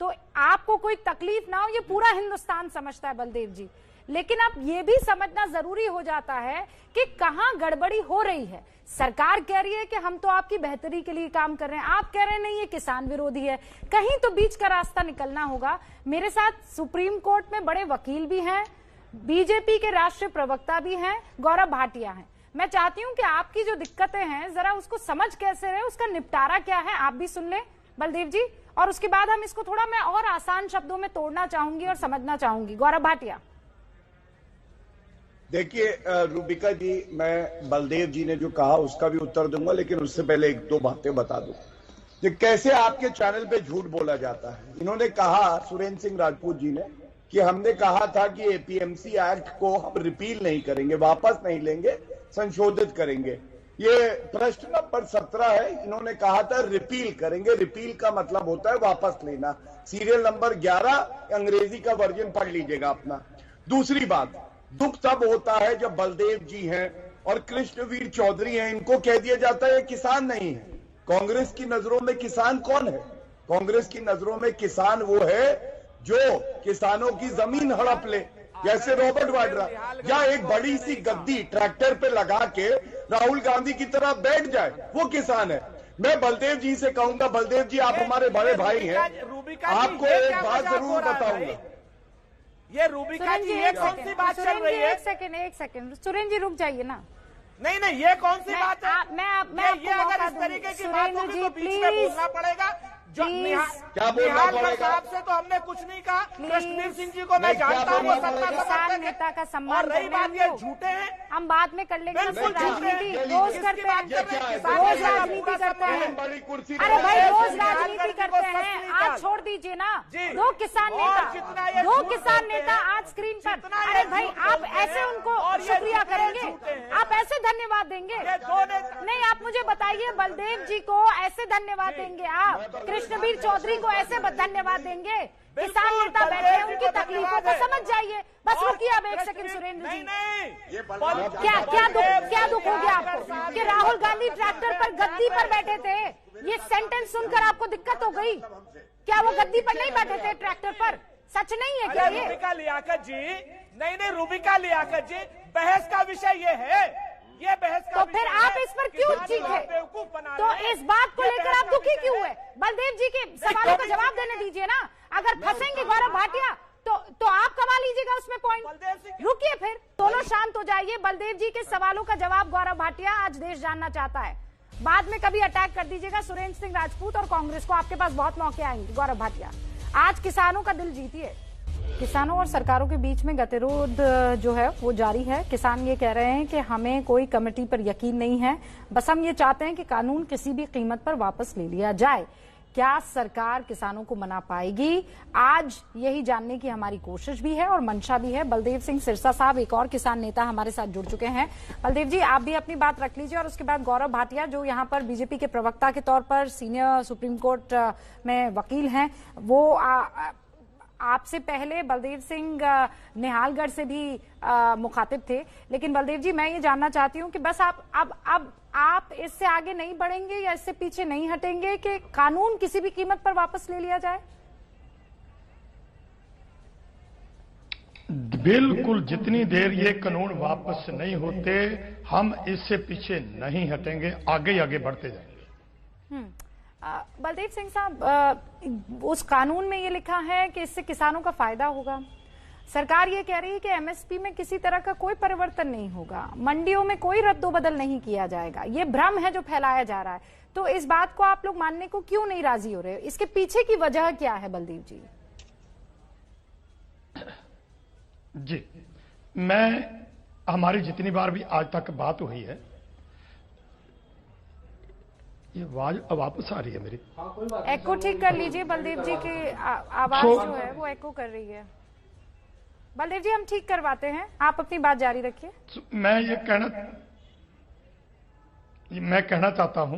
तो आपको कोई तकलीफ ना हो, ये पूरा हिंदुस्तान समझता है बलदेव जी। लेकिन अब ये भी समझना जरूरी हो जाता है कि कहां गड़बड़ी हो रही है। सरकार कह रही है कि हम तो आपकी बेहतरी के लिए काम कर रहे हैं, आप कह रहे हैं नहीं ये किसान विरोधी है। कहीं तो बीच का रास्ता निकलना होगा। मेरे साथ सुप्रीम कोर्ट में बड़े वकील भी हैं, बीजेपी के राष्ट्रीय प्रवक्ता भी हैं, गौरव भाटिया हैं। मैं चाहती हूं कि आपकी जो दिक्कतें हैं जरा उसको समझ कैसे रहे, उसका निपटारा क्या है आप भी सुन ले बलदेव जी, और उसके बाद हम इसको थोड़ा मैं और आसान शब्दों में तोड़ना चाहूंगी और समझना चाहूंगी। गौरव भाटिया। देखिए रूबिका जी, मैं बलदेव जी ने जो कहा उसका भी उत्तर दूंगा, लेकिन उससे पहले 1-2 बातें बता दूं कि कैसे आपके चैनल पे झूठ बोला जाता है। इन्होंने कहा, सुरेंद्र सिंह राजपूत जी ने, कि हमने कहा था कि एपीएमसी एक्ट को हम रिपील नहीं करेंगे, वापस नहीं लेंगे, संशोधित करेंगे। ये प्रश्न नंबर 17 है। इन्होंने कहा था रिपील करेंगे। रिपील का मतलब होता है वापस लेना। सीरियल नंबर 11 अंग्रेजी का वर्जन पढ़ लीजिएगा अपना। दूसरी बात, दुख तब होता है जब बलदेव जी हैं और कृष्णवीर चौधरी हैं, इनको कह दिया जाता है ये किसान नहीं है। कांग्रेस की नजरों में किसान कौन है? कांग्रेस की नजरों में किसान वो है जो किसानों की जमीन हड़प ले, जैसे रॉबर्ट वाड्रा, या एक बड़ी सी गद्दी ट्रैक्टर पे लगा के राहुल गांधी की तरह बैठ जाए, वो किसान है। मैं बलदेव जी से कहूंगा, बलदेव जी आप हमारे बड़े भाई हैं, आपको एक बात जरूर बताऊंगा। ये रूबिका जी ये कौन सी बात चल रही है? एक सेकंड सुरेंद्र जी रुक जाइए ना। नहीं ये कौन सी बात है? मैं ये अगर इस तरीके की बात होगी तो बीच में बोलना पड़ेगा। क्या बोलना पड़ेगा? साहब से तो हमने कुछ नहीं कहा। कृष्णवीर सिंह जी को मैं जानता हूँ, किसान नेता का सम्मान। रही बात ये झूठे हैं, हम बाद में कर लेंगे। बिल्कुल राजनीति रोज करते हैं, रोज राजनीति करते हैं। अरे भाई रोज राजनीति करते हैं, आज छोड़ दीजिए ना। दो किसान नेता आज स्क्रीन पर। अरे भाई आप ऐसे उनको शुक्रिया करेंगे? आप ऐसे धन्यवाद देंगे? नहीं, आप मुझे बताइए, बलदेव जी को ऐसे धन्यवाद देंगे आप? कृष्णवीर चौधरी को ऐसे धन्यवाद देंगे? किसान नेता बैठे हैं, उनकी तकलीफों को समझ जाइए। बस रुकिए अब एक सेकंड सुरेंद्र जी। क्या दुख हो गया आपको कि राहुल गांधी ट्रैक्टर पर गद्दी पर बैठे थे? ये सेंटेंस सुनकर आपको दिक्कत हो गई? क्या वो गद्दी पर नहीं बैठे थे, ट्रैक्टर पर? सच नहीं है क्या ये? रूबिका लियाकत जी, नहीं रूबिका लियाकत जी, बहस का विषय ये है, ये बहस का। तो फिर आप इस पर क्यों चीखे? तो इस बात को लेकर आप दुखी क्यों हुए? बलदेव जी के सवालों का जवाब देने दीजिए ना। अगर फंसेंगे गौरव भाटिया तो आप कमा लीजिएगा उसमें पॉइंट। रुकिए, फिर दोनों शांत हो जाइए। बलदेव जी के सवालों का जवाब गौरव भाटिया आज देश जानना चाहता है। बाद में कभी अटैक कर दीजिएगा सुरेंद्र सिंह राजपूत और कांग्रेस को, आपके पास बहुत मौके आएंगे। गौरव भाटिया, आज किसानों का दिल जीतिए। किसानों और सरकारों के बीच में गतिरोध जो है वो जारी है। किसान ये कह रहे हैं कि हमें कोई कमेटी पर यकीन नहीं है, बस हम ये चाहते हैं कि कानून किसी भी कीमत पर वापस ले लिया जाए। क्या सरकार किसानों को मना पाएगी? आज यही जानने की हमारी कोशिश भी है और मंशा भी है। बलदेव सिंह सिरसा साहब, एक और किसान नेता, हमारे साथ जुड़ चुके हैं। बलदेव जी, आप भी अपनी बात रख लीजिए और उसके बाद गौरव भाटिया, जो यहाँ पर बीजेपी के प्रवक्ता के तौर पर सीनियर सुप्रीम कोर्ट में वकील हैं, वो आपसे पहले बलदेव सिंह निहालगढ़ से भी मुखातिब थे। लेकिन बलदेव जी, मैं ये जानना चाहती हूँ कि बस अब आप इससे आगे नहीं बढ़ेंगे या इससे पीछे नहीं हटेंगे कि कानून किसी भी कीमत पर वापस ले लिया जाए? बिल्कुल, जितनी देर ये कानून वापस नहीं होते हम इससे पीछे नहीं हटेंगे, आगे बढ़ते जाएंगे। बलदेव सिंह साहब, उस कानून में ये लिखा है कि इससे किसानों का फायदा होगा। सरकार ये कह रही है कि एमएसपी में किसी तरह का कोई परिवर्तन नहीं होगा, मंडियों में कोई रद्दोबदल नहीं किया जाएगा। ये भ्रम है जो फैलाया जा रहा है। तो इस बात को आप लोग मानने को क्यों नहीं राजी हो रहे? इसके पीछे की वजह क्या है बलदेव जी? जी, हमारी जितनी बार भी आज तक बात हुई है, ये आवाज वापस आ रही है मेरी। एको ठीक कर लीजिए, बलदेव जी की आवाज जो है वो एको कर रही है। बलदेव जी, हम ठीक करवाते हैं, आप अपनी बात जारी रखिए। मैं कहना चाहता हूं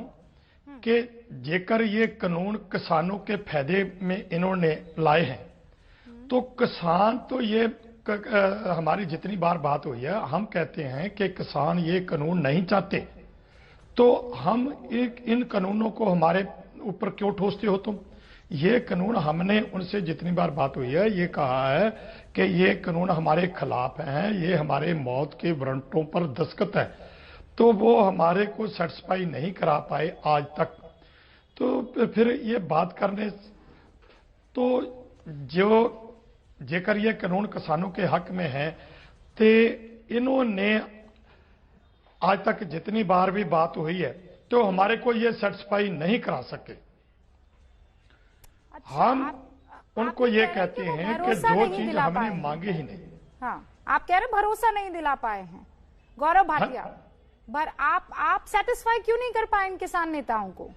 कि जेकर ये कानून किसानों के फायदे में इन्होंने लाए हैं, तो किसान तो ये हमारी जितनी बार बात हुई है, हम कहते हैं कि किसान ये कानून नहीं चाहते, तो हम इन कानूनों को हमारे ऊपर क्यों ठोसते हो तुम? ये कानून हमने उनसे जितनी बार बात हुई है ये कहा है कि ये कानून हमारे खिलाफ हैं, ये हमारे मौत के वारंटों पर दस्तखत है, तो वो हमारे को सेटिस्फाई नहीं करा पाए आज तक। तो फिर ये बात करने, तो जेकर ये कानून किसानों के हक में है, तो इन्होंने आज तक जितनी बार भी बात हुई है तो हमारे को ये सेटिस्फाई नहीं करा सके। हम उनको ये कहते हैं कि जो चीज हमने मांगी ही नहीं। हाँ, आप कह रहे भरोसा नहीं दिला पाए हैं। गौरव भाटिया, आप सेटिस्फाई क्यों नहीं कर पाए इन किसान नेताओं को?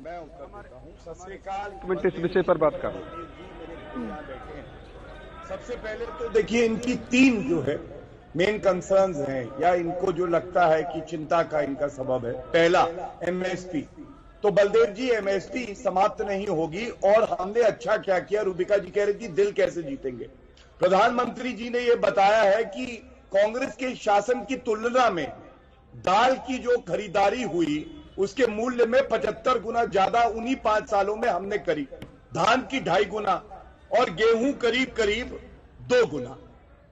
मैं उत्तर देता हूं। सत श्री अकाल। इस विषय पर बात कर रहे हैं। सबसे पहले तो देखिए, इनकी 3 जो है मेन कंसर्न्स हैं या इनको जो लगता है कि चिंता का इनका सबब है। पहला, एमएसपी। तो बलदेव जी, एमएसपी समाप्त नहीं होगी और हमने अच्छा क्या किया। रूबिका जी कह रही थी दिल कैसे जीतेंगे। प्रधानमंत्री जी ने यह बताया है कि कांग्रेस के शासन की तुलना में दाल की जो खरीदारी हुई उसके मूल्य में 75 गुना ज्यादा उन्हीं 5 सालों में हमने करी, धान की 2.5 गुना और गेहूं करीब करीब 2 गुना।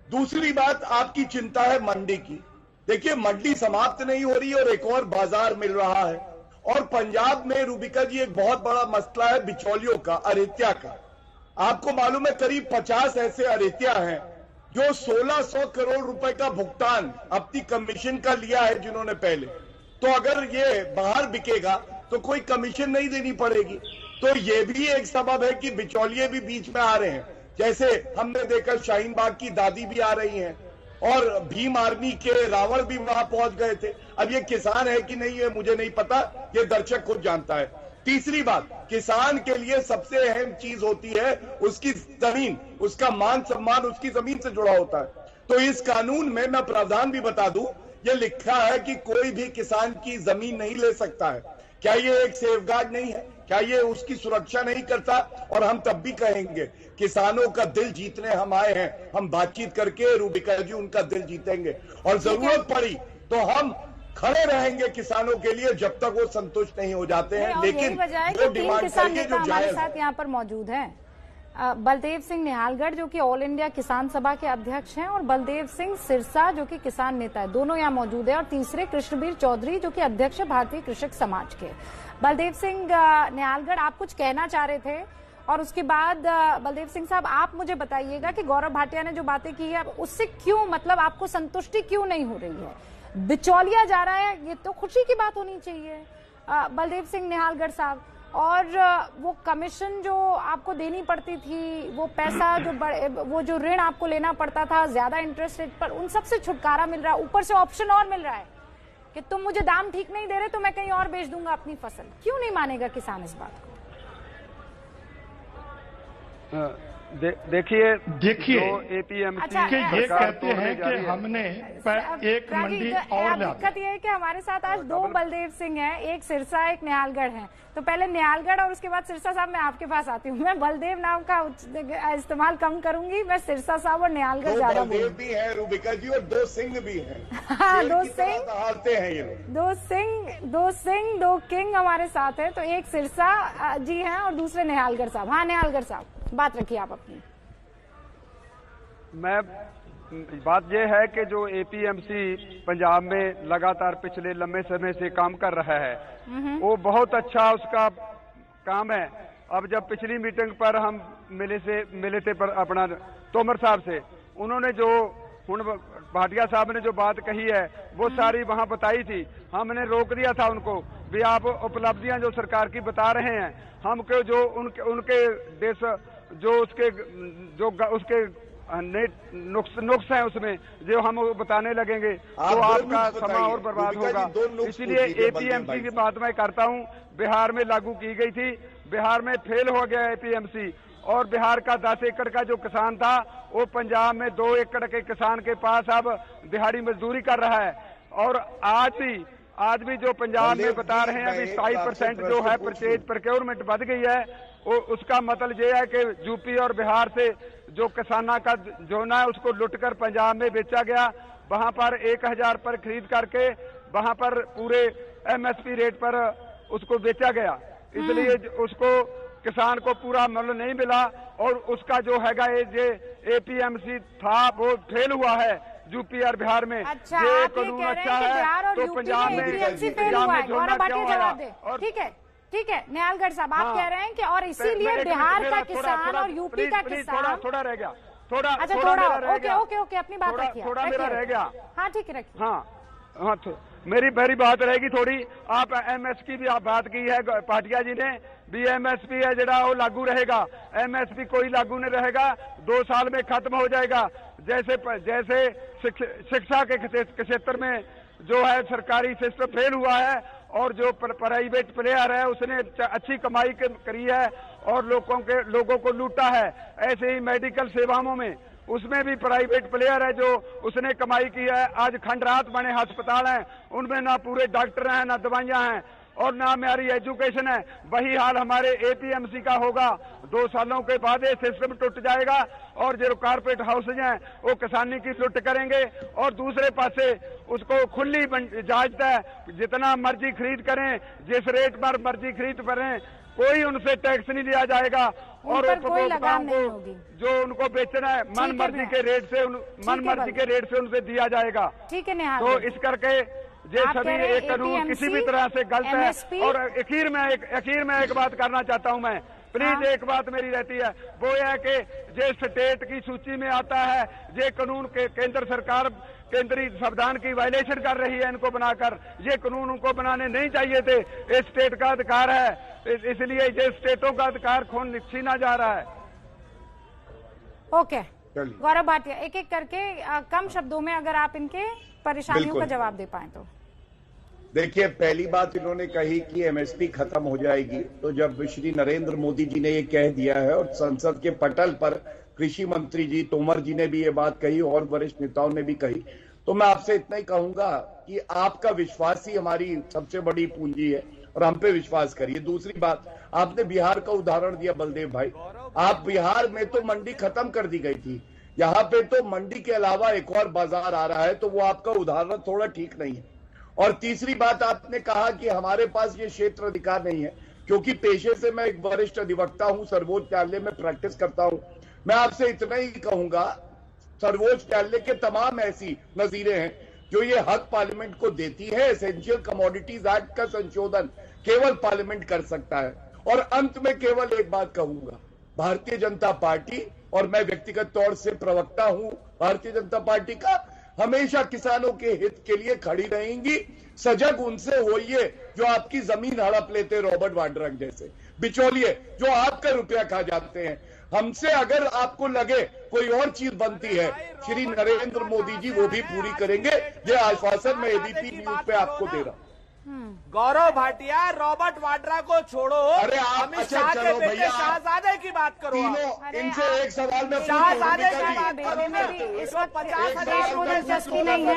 दूसरी बात, आपकी चिंता है मंडी की। देखिए, मंडी समाप्त नहीं हो रही और एक और बाजार मिल रहा है। और पंजाब में रूबिका जी एक बहुत बड़ा मसला है बिचौलियों का, अरेत्या का। आपको मालूम है करीब 50 ऐसे अरेत्या हैं जो 1600 करोड़ रुपए का भुगतान अपनी कमीशन का लिया है जिन्होंने पहले। तो अगर ये बाहर बिकेगा तो कोई कमीशन नहीं देनी पड़ेगी। तो ये भी एक सबब है कि बिचौलिए भी बीच में आ रहे हैं। जैसे हमने देखा शाहीन बाग की दादी भी आ रही हैं और भीम आर्मी के रावण भी वहां पहुंच गए थे। अब ये किसान है कि नहीं है मुझे नहीं पता, ये दर्शक खुद जानता है। तीसरी बात, किसान के लिए सबसे अहम चीज होती है उसकी जमीन, उसका मान सम्मान उसकी जमीन से जुड़ा होता है। तो इस कानून में मैं प्रावधान भी बता दूं, ये लिखा है कि कोई भी किसान की जमीन नहीं ले सकता है। क्या ये एक सेफगार्ड नहीं है? क्या ये उसकी सुरक्षा नहीं करता? और हम तब भी कहेंगे किसानों का दिल जीतने हम आए हैं, हम बातचीत करके रूबिका जी उनका दिल जीतेंगे और जरूरत पड़ी तो हम खड़े रहेंगे किसानों के लिए जब तक वो संतुष्ट नहीं हो जाते हैं। लेकिन जो डिमांड करिए जो हमारे साथ यहाँ पर मौजूद हैं बलदेव सिंह निहालगढ़ जो कि ऑल इंडिया किसान सभा के अध्यक्ष हैं और बलदेव सिंह सिरसा जो कि किसान नेता है, दोनों यहाँ मौजूद हैं। और तीसरे कृष्णबीर चौधरी जो कि अध्यक्ष है भारतीय कृषक समाज के। बलदेव सिंह निहालगढ़, आप कुछ कहना चाह रहे थे और उसके बाद बलदेव सिंह साहब आप मुझे बताइएगा कि गौरव भाटिया ने जो बातें की है उससे क्यों, मतलब आपको संतुष्टि क्यों नहीं हो रही है? बिचौलिया जा रहा है, ये तो खुशी की बात होनी चाहिए बलदेव सिंह निहालगढ़ साहब। और वो कमीशन जो आपको देनी पड़ती थी, वो पैसा जो वो जो ऋण आपको लेना पड़ता था ज्यादा इंटरेस्ट रेट पर, उन सब से छुटकारा मिल रहा है। ऊपर से ऑप्शन और मिल रहा है कि तुम मुझे दाम ठीक नहीं दे रहे तो मैं कहीं और बेच दूंगा अपनी फसल। क्यों नहीं मानेगा किसान इस बात को? देखिए जो एपीएमसी अच्छा, ये कहते हैं कि हमने एक मंडी और दिक्कत ये है कि हमारे साथ आज 2 बलदेव सिंह हैं, एक सिरसा एक निहालगढ़ है। तो पहले निहालगढ़ और उसके बाद सिरसा साहब मैं आपके पास आती हूँ। मैं बलदेव नाम का इस्तेमाल कम करूंगी, मैं सिरसा साहब और निहालगढ़ ज्यादा बोलूंगी। 2 बलदेव भी है रूबिका जी और 2 सिंह भी हैं। हाँ, 2 सिंह, हारते हैं ये लोग। 2 सिंह 2 किंग हमारे साथ है। तो एक सिरसा जी हैं और दूसरे निहालगढ़ साहब। हाँ निहालगढ़ साहब, बात रखिए आप अपनी। बात यह है कि जो एपीएमसी पंजाब में लगातार पिछले लंबे समय से काम कर रहा है वो बहुत अच्छा उसका काम है। अब जब पिछली मीटिंग पर हम मिले थे पर अपना तोमर साहब से, उन्होंने जो भाटिया साहब ने जो बात कही है वो सारी वहां बताई थी। हमने रोक दिया था उनको भी आप उपलब्धियां जो सरकार की बता रहे हैं, हमको जो उनके देश जो उसके नुक्स हैं उसमें जो हम बताने लगेंगे तो आपका समय और बर्बाद होगा। इसलिए एपीएमसी की बात मैं करता हूं। बिहार में लागू की गई थी, बिहार में फेल हो गया एपीएमसी और बिहार का 10 एकड़ का जो किसान था वो पंजाब में 2 एकड़ के किसान के पास अब दिहाड़ी मजदूरी कर रहा है। और आज भी जो पंजाब में बता रहे हैं अभी 27% जो है परचेज प्रोक्योरमेंट बढ़ गई है, उसका मतलब ये है कि यूपी और बिहार से जो किसाना का जोना है उसको लुटकर पंजाब में बेचा गया। वहां पर 1000 पर खरीद करके वहां पर पूरे एमएसपी रेट पर उसको बेचा गया, इसलिए उसको किसान को पूरा मूल्य नहीं मिला। और उसका जो हैगा ये एपीएमसी था वो फेल हुआ है यूपी और बिहार में। अच्छा, ये आप ये कानून कह रहे अच्छा हैं कि बिहार और तो यूपी पंजाब में एपीएमसी फेल हुआ है। गौरव भाटिया जवाब दे। ठीक है निहालगढ़ साहब, आप कह रहे हैं कि और इसीलिए बिहार का किसान और यूपी का किसान थोड़ा रह गया, अच्छा थोड़ा ओके अपनी बात रखिए। थोड़ा मेरा रह गया। हाँ ठीक है रखिए। हाँ मेरी बात रहेगी थोड़ी। आप एमएसपी की भी आप बात की है भाटिया जी ने भी, एमएसपी है जरा वो लागू रहेगा। एमएसपी कोई लागू नहीं रहेगा, 2 साल में खत्म हो जाएगा। जैसे शिक्षा के क्षेत्र में जो है सरकारी सिस्टम फेल हुआ है और जो प्राइवेट प्लेयर है उसने अच्छी कमाई करी है और लोगों को लूटा है, ऐसे ही मेडिकल सेवाओं में उसमें भी प्राइवेट प्लेयर है जो उसने कमाई की है। आज खंडरात बने अस्पताल हैं, उनमें ना पूरे डॉक्टर हैं, ना दवाइयां हैं और ना हमारी एजुकेशन है। वही हाल हमारे एपीएमसी का होगा। 2 सालों के बाद ये सिस्टम टूट जाएगा और जो कारपेट हाउसेज हैं वो किसानी की लुट करेंगे और दूसरे पासे उसको खुली इजाजत है, जितना मर्जी खरीद करें, जिस रेट पर मर्जी खरीद करें, कोई उनसे टैक्स नहीं लिया जाएगा और उपभोक्ताओं को जो उनको बेचना है मन मर्जी के रेट से उनसे दिया जाएगा। ठीक है निहाल, तो इस करके ये सभी एक कानून किसी भी तरह से गलत है। और आखिर में एक बात करना चाहता हूं मैं, प्लीज एक बात मेरी रहती है, वो है कि ये स्टेट की सूची में आता है, ये कानून के केंद्र सरकार केंद्रीय संविधान की वायलेशन कर रही है इनको बनाकर। ये कानून उनको बनाने नहीं चाहिए थे, ये स्टेट का अधिकार है, इसलिए ये स्टेटों का अधिकार छीना जा रहा है। ओके गौरव भाटिया, एक एक करके कम शब्दों में अगर आप इनके परेशानियों का जवाब दे पाए तो। देखिए, पहली बात इन्होंने कही कि एमएसपी खत्म हो जाएगी, तो जब श्री नरेंद्र मोदी जी ने ये कह दिया है और संसद के पटल पर कृषि मंत्री जी तोमर जी ने भी ये बात कही और वरिष्ठ नेताओं ने भी कही, तो मैं आपसे इतना ही कहूंगा कि आपका विश्वास ही हमारी सबसे बड़ी पूंजी है और हम पे विश्वास करिए। दूसरी बात, आपने बिहार का उदाहरण दिया बलदेव भाई, आप बिहार में तो मंडी खत्म कर दी गई थी, यहाँ पे तो मंडी के अलावा एक और बाजार आ रहा है, तो वो आपका उदाहरण थोड़ा ठीक नहीं है। और तीसरी बात, आपने कहा कि हमारे पास ये क्षेत्र अधिकार नहीं है, क्योंकि पेशे से मैं एक वरिष्ठ अधिवक्ता हूं, सर्वोच्च न्यायालय में प्रैक्टिस करता हूं। मैं आपसे इतना ही कहूंगा, सर्वोच्च न्यायालय के तमाम ऐसी नजीरें हैं जो ये हक पार्लियामेंट को देती है। एसेंशियल कमोडिटीज एक्ट का संशोधन केवल पार्लियामेंट कर सकता है। और अंत में केवल एक बात कहूंगा, भारतीय जनता पार्टी, और मैं व्यक्तिगत तौर से प्रवक्ता हूं भारतीय जनता पार्टी का, हमेशा किसानों के हित के लिए खड़ी रहेंगी। सजग उनसे होइए जो आपकी जमीन हड़प लेते, रॉबर्ट वाड्रा जैसे बिचौलिए जो आपका रुपया खा जाते हैं। हमसे अगर आपको लगे कोई और चीज बनती है, श्री नरेंद्र मोदी जी वो भी पूरी करेंगे। ये आश्वासन मैं एबीपी न्यूज पे आपको दे रहा हूं। गौरव भाटिया, रॉबर्ट वाड्रा को छोड़ो, अरे आप अमित शाह के बेटे शाहजादे की बात करो। इनसे एक सवाल में शाहजादे की बात करो, इस वक्त 50,000 को दिलचस्पी नहीं है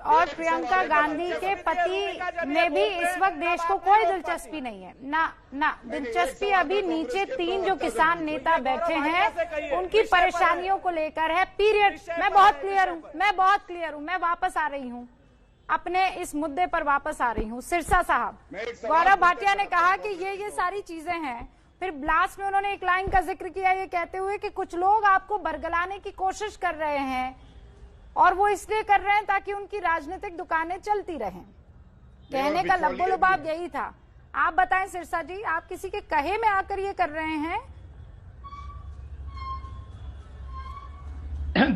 और प्रियंका गांधी के पति में भी इस वक्त देश को कोई दिलचस्पी नहीं है ना दिलचस्पी अभी नीचे 3 जो किसान नेता बैठे हैं उनकी परेशानियों को लेकर है, पीरियड। मैं बहुत क्लियर हूँ, मैं वापस आ रही हूँ अपने इस मुद्दे पर वापस आ रही हूँ। सिरसा साहब, गौरव भाटिया ने कहा कि ये सारी चीजें हैं, फिर ब्लास्ट में उन्होंने एक लाइन का जिक्र किया ये कहते हुए कि कुछ लोग आपको बरगलाने की कोशिश कर रहे हैं और वो इसलिए कर रहे हैं ताकि उनकी राजनीतिक दुकानें चलती रहें। कहने का लब्बो-लुबाब यही था। आप बताएं सिरसा जी, आप किसी के कहे में आकर ये कर रहे हैं?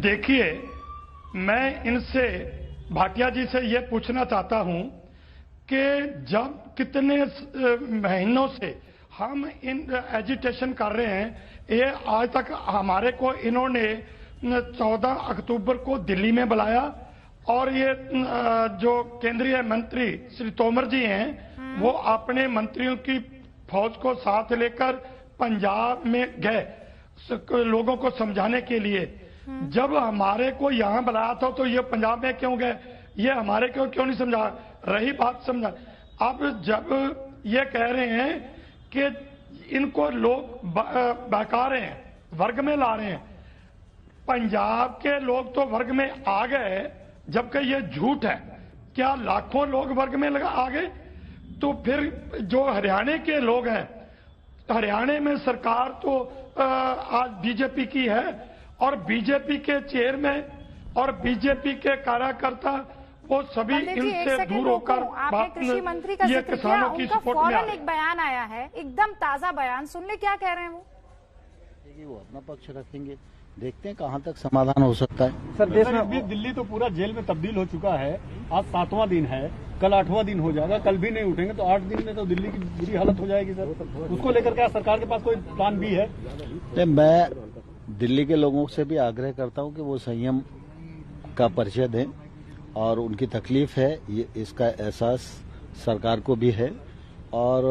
देखिए, मैं इनसे भाटिया जी से ये पूछना चाहता हूं कि जब कितने महीनों से हम इन एजिटेशन कर रहे हैं, ये आज तक हमारे को इन्होंने 14 अक्टूबर को दिल्ली में बुलाया और ये जो केंद्रीय मंत्री श्री तोमर जी हैं वो अपने मंत्रियों की फौज को साथ लेकर पंजाब में गए लोगों को समझाने के लिए। जब हमारे को यहाँ बुलाया था तो ये पंजाब में क्यों गए, ये हमारे को क्यों नहीं समझा? रही बात समझा, अब जब ये कह रहे हैं कि इनको लोग बहका रहे हैं, वर्ग में ला रहे हैं, पंजाब के लोग तो वर्ग में आ गए, जबकि ये झूठ है। क्या लाखों लोग वर्ग में आ गए? तो फिर जो हरियाणा के लोग हैं, हरियाणा में सरकार तो आज बीजेपी की है और बीजेपी के चेयरमैन और बीजेपी के कार्यकर्ता वो सभी इनसे दूर होकर कृषि मंत्री का जिक्र किया, उनका फौरन एक बयान आया है, एकदम ताजा बयान, सुन ले क्या कह रहे हैं वो अपना पक्ष रखेंगे, देखते हैं कहां तक समाधान हो सकता है। सर, देश में अभी दिल्ली तो पूरा जेल में तब्दील हो चुका है, आज 7वां दिन है, कल 8वां दिन हो जाएगा, कल भी नहीं उठेंगे तो 8 दिन में तो दिल्ली की बुरी हालत हो जाएगी। सर, उसको लेकर क्या सरकार के पास कोई प्लान भी है? मैं दिल्ली के लोगों से भी आग्रह करता हूं कि वो संयम का परिचय दें और उनकी तकलीफ है ये, इसका एहसास सरकार को भी है और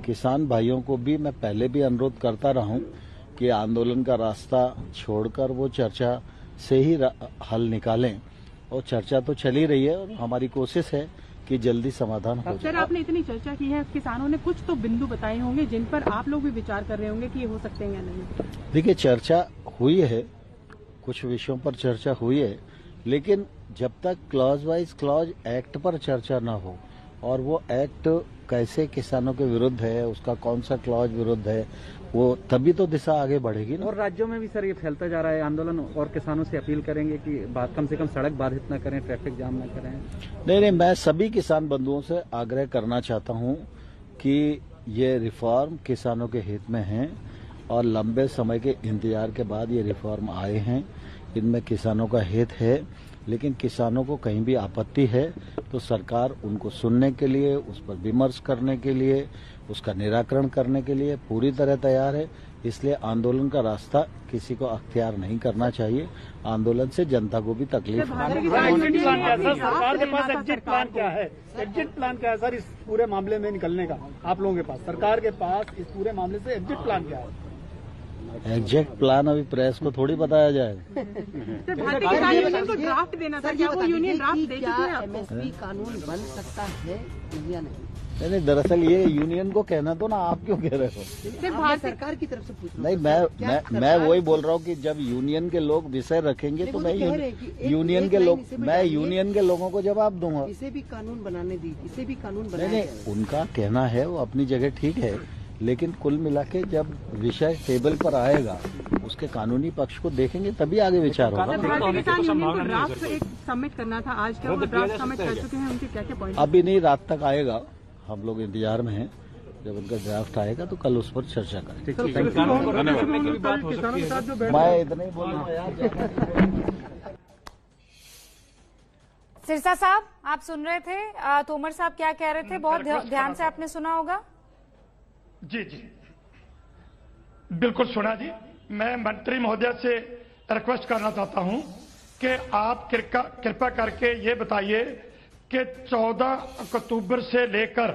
किसान भाइयों को भी मैं पहले भी अनुरोध करता रहा हूं कि आंदोलन का रास्ता छोड़कर वो चर्चा से ही हल निकालें, और चर्चा तो चल ही रही है और हमारी कोशिश है कि जल्दी समाधान हो जाए। सर, आपने इतनी चर्चा की है, किसानों ने कुछ तो बिंदु बताए होंगे जिन पर आप लोग भी विचार कर रहे होंगे कि ये हो सकते हैं या नहीं। देखिए, चर्चा हुई है, कुछ विषयों पर चर्चा हुई है, लेकिन जब तक क्लॉज वाइज क्लॉज एक्ट पर चर्चा न हो और वो एक्ट कैसे किसानों के विरुद्ध है, उसका कौन सा क्लॉज विरुद्ध है, वो तभी तो दिशा आगे बढ़ेगी ना। और राज्यों में भी सर ये फैलता जा रहा है आंदोलन, और किसानों से अपील करेंगे कि कम से कम सड़क बाधित न करें, ट्रैफिक जाम न करें। नहीं, मैं सभी किसान बंधुओं से आग्रह करना चाहता हूं कि ये रिफॉर्म किसानों के हित में है और लंबे समय के इंतजार के बाद ये रिफॉर्म आए हैं। इनमें किसानों का हित है, लेकिन किसानों को कहीं भी आपत्ति है तो सरकार उनको सुनने के लिए, उस पर विमर्श करने के लिए, उसका निराकरण करने के लिए पूरी तरह तैयार है। इसलिए आंदोलन का रास्ता किसी को अख्तियार नहीं करना चाहिए। आंदोलन से जनता को भी तकलीफ सरकार के पास एग्जिट प्लान क्या है? एग्जिट प्लान क्या है सर इस पूरे मामले में निकलने का? आप लोगों के पास, सरकार के पास इस पूरे मामले से एग्जिट प्लान क्या है? एग्जैक्ट प्लान अभी प्रेस को थोड़ी बताया जाएगा। भारतीय किसान यूनियन को ड्राफ्ट देना था, क्या वो यूनियन ड्राफ्ट दे चुकी है आपको? एमएसपी कानून बन सकता है या नहीं? नहीं, दरअसल ये यूनियन को कहना तो ना, आप क्यों कह रहे हो? सिर्फ भारत सरकार की तरफ से पूछ रहा हूं। नहीं, मैं वही बोल रहा हूँ कि जब यूनियन के लोग विषय रखेंगे तो मैं यूनियन के लोगों को जवाब दूंगा। इसे भी कानून बनाने दी, इसे भी कानून बनाने। नहीं, उनका कहना है वो अपनी जगह ठीक है, लेकिन कुल मिला के जब विषय टेबल पर आएगा उसके कानूनी पक्ष को देखेंगे तभी आगे विचार होगा। भारतीय किसान यूनियन को ड्राफ्ट एक सबमिट करना था, आज क्या वो ड्राफ्ट सबमिट कर चुके हैं? उनके क्या पॉइंट? अभी नहीं, रात तक आएगा, हम लोग इंतजार में हैं। जब उनका ड्राफ्ट आएगा तो कल उस पर चर्चा करेंगे। मैं इतना ही बोल रहा हूँ यार। सिरसा साहब, आप सुन रहे थे तोमर साहब क्या कह रहे थे? बहुत ध्यान से आपने सुना होगा। जी, बिल्कुल सुना जी। मैं मंत्री महोदय से रिक्वेस्ट करना चाहता हूं कि आप कृपया करके ये बताइए कि 14 अक्टूबर से लेकर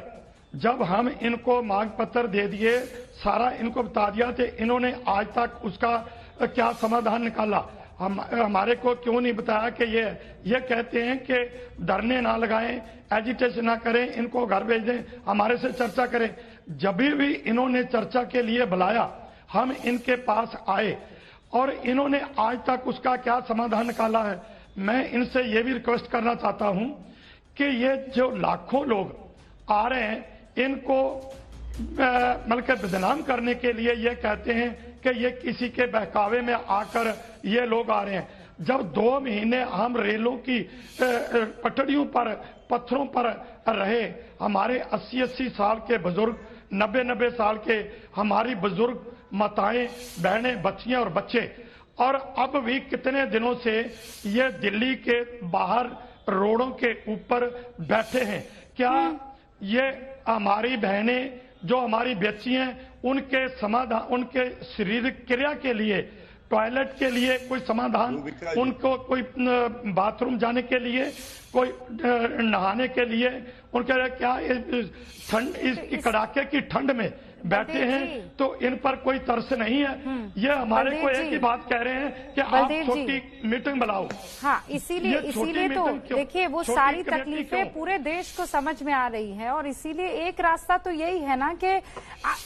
जब हम इनको मांग पत्र दे दिए, सारा इनको बता दिया, तो इन्होंने आज तक उसका क्या समाधान निकाला? हमारे को क्यों नहीं बताया कि ये कहते हैं कि धरने ना लगाएं, एजिटेशन ना करें, इनको घर भेज दें, हमारे से चर्चा करें। जब भी इन्होंने चर्चा के लिए बुलाया, हम इनके पास आए और इन्होंने आज तक उसका क्या समाधान निकाला है? मैं इनसे ये भी रिक्वेस्ट करना चाहता हूं कि ये जो लाखों लोग आ रहे हैं, इनको बल्कि बदनाम करने के लिए ये कहते हैं कि ये किसी के बहकावे में आकर ये लोग आ रहे हैं। जब 2 महीने हम रेलों की पटरियों पर, पत्थरों पर रहे, हमारे 80-80 साल के बुजुर्ग, 90-90 साल के हमारी बुजुर्ग माताएं, बहनें, बच्चियां और बच्चे, और अब भी कितने दिनों से ये दिल्ली के बाहर रोडों के ऊपर बैठे हैं। क्या ये हमारी बहनें जो हमारी बच्चियां हैं, उनके समाधान, उनके शारीरिक क्रिया के लिए, टॉयलेट के लिए कोई समाधान, उनको कोई बाथरूम जाने के लिए, कोई नहाने के लिए, उनके क्या ठंड, इस कड़ाके की ठंड में बैठे हैं तो इन पर कोई तरस नहीं है? ये हमारे को एक ही बात कह रहे हैं कि आप छोटी मीटिंग बुलाओ। हाँ, इसीलिए तो देखिए वो सारी तकलीफें पूरे देश को समझ में आ रही है, और इसीलिए एक रास्ता तो यही है ना कि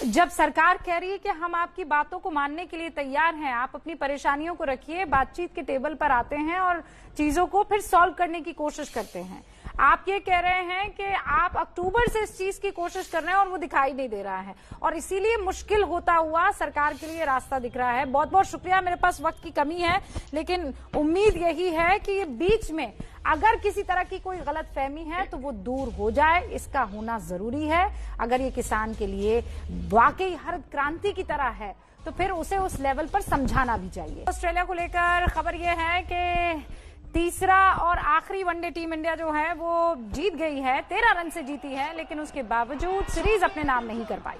जब सरकार कह रही है कि हम आपकी बातों को मानने के लिए तैयार हैं, आप अपनी परेशानियों को रखिए, बातचीत के टेबल पर आते हैं और चीजों को फिर सॉल्व करने की कोशिश करते हैं। आप ये कह रहे हैं कि आप अक्टूबर से इस चीज की कोशिश कर रहे हैं और वो दिखाई नहीं दे रहा है, और इसीलिए मुश्किल होता हुआ सरकार के लिए रास्ता दिख रहा है। बहुत बहुत शुक्रिया, मेरे पास वक्त की कमी है, लेकिन उम्मीद यही है कि ये बीच में अगर किसी तरह की कोई गलतफहमी है तो वो दूर हो जाए, इसका होना जरूरी है। अगर ये किसान के लिए वाकई हरित क्रांति की तरह है तो फिर उसे उस लेवल पर समझाना भी चाहिए। ऑस्ट्रेलिया को लेकर खबर यह है कि तीसरा और आखिरी वनडे टीम इंडिया जो है वो जीत गई है, 13 रन से जीती है, लेकिन उसके बावजूद सीरीज अपने नाम नहीं कर पाई।